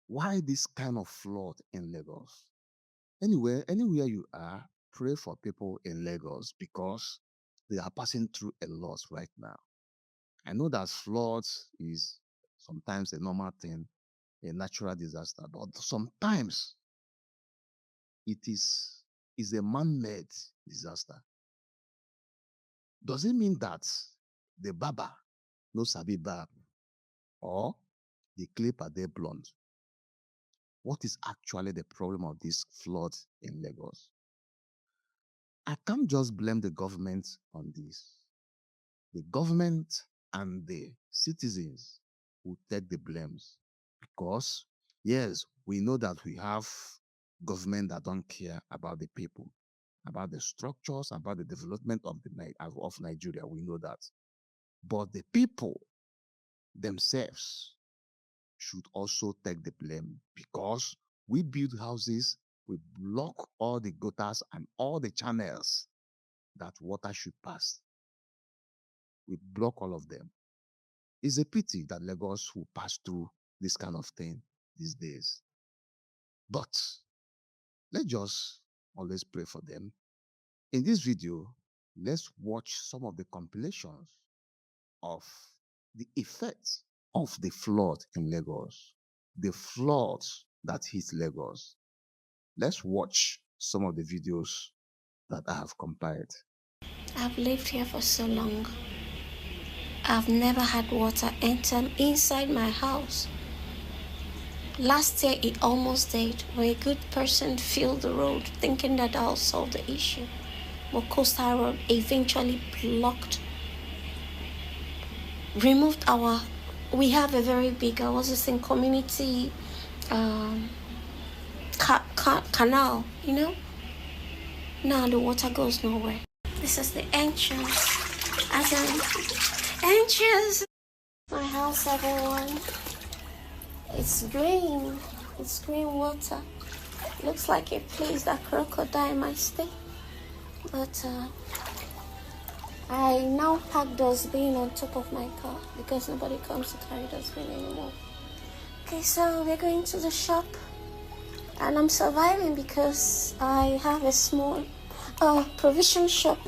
Why this kind of flood in Lagos? Anywhere you are, pray for people in Lagos because they are passing through a lot right now. I know that floods is sometimes a normal thing, a natural disaster, but sometimes it is a man-made disaster. Does it mean that the barber no sabi barb or the clipper they blunt? What is actually the problem of this flood in Lagos? I can't just blame the government on this. The government and the citizens will take the blames because, yes, we know that we have government that don't care about the people, about the structures, about the development of of Nigeria. We know that, but the people themselves should also take the blame because we build houses, we block all the gutters and all the channels that water should pass. We block all of them. It's a pity that Lagos will pass through this kind of thing these days. But let's just always pray for them. In this video, let's watch some of the compilations of the effects of the flood in Lagos, the floods that hit Lagos. Let's watch some of the videos that I have compiled. I've lived here for so long. I've never had water enter inside my house. Last year it almost did, where a good person filled the road thinking that I'll solve the issue. But Coastal Road eventually removed we have a very big, community canal, Now the water goes nowhere. This is the entrance. As an entrance. My house, everyone. It's green. It's green water. Looks like a place that crocodile might stay. But I now pack dustbin on top of my car because nobody comes to carry dustbin anymore. Okay, so we're going to the shop. And I'm surviving because I have a small provision shop.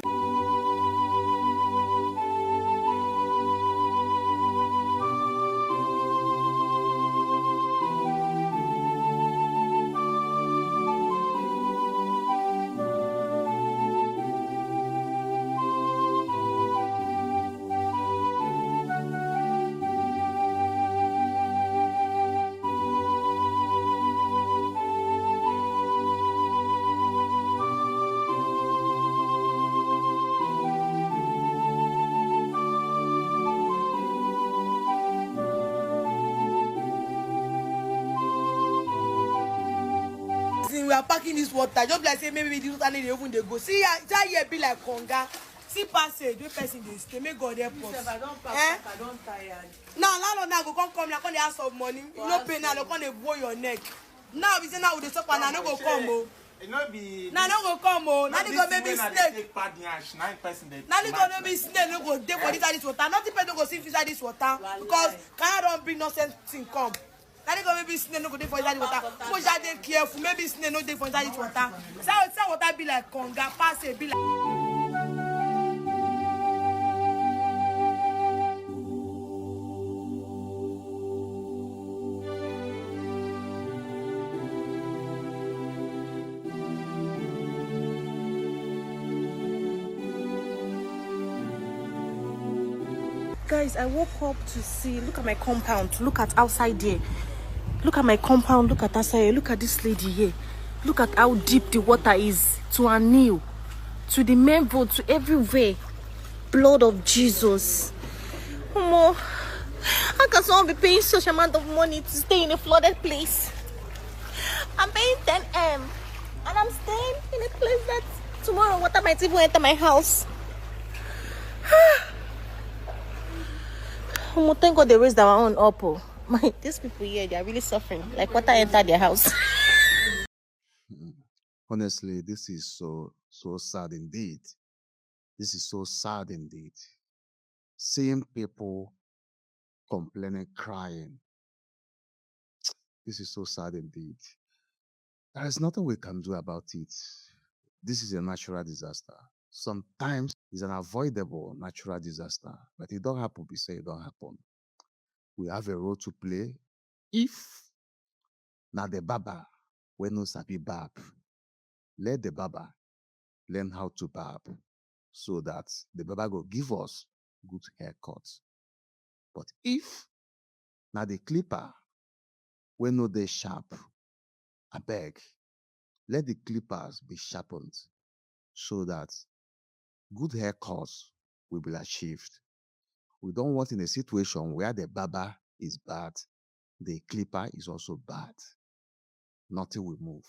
We are packing this water just like say maybe this water need even dey go see that here be like conga see passage wey person dey stay make God help us. I don tired. Now landlord now go come now come dey ask for money you no pay now they come dey blow your neck now we say now we dey stop and I no go come o. Now no go come o. Now they go maybe snake. Now they go maybe snake no go dey for inside this water. Nothing person no go see inside this water because Kaya don bring nonsense thing come. Now they go maybe snake no go dey for inside the water. People just dey careful. Maybe snake no dey for inside this water. So water be like conga, pass it be like. Guys, I woke up to see, look at my compound, look at outside there. Look at my compound, look at outside, look at this lady here. Look at how deep the water is to her knee, to the main road, to everywhere. Blood of Jesus. How can someone be paying such amount of money to stay in a flooded place? I'm paying 10M and I'm staying in a place that tomorrow water might even enter my house. Thank God they raised our own up. These people here, they are really suffering. Like water entered their house. Honestly, this is so sad indeed. This is so sad indeed. Seeing people complaining, crying. This is so sad indeed. There is nothing we can do about it. This is a natural disaster. Sometimes it's an avoidable natural disaster, but it don't happen. We say it don't happen. We have a role to play. If na the baba when no sabi barb, let the baba learn how to barb so that the baba go give us good haircuts. But if na the clipper when no dey sharp, abeg, let the clippers be sharpened so that good haircuts will be achieved. We don't want in a situation where the barber is bad, the clipper is also bad. Nothing will move.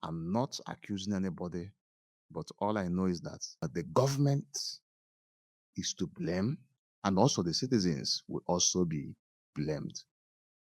I'm not accusing anybody, but all I know is that the government is to blame, and also the citizens will also be blamed.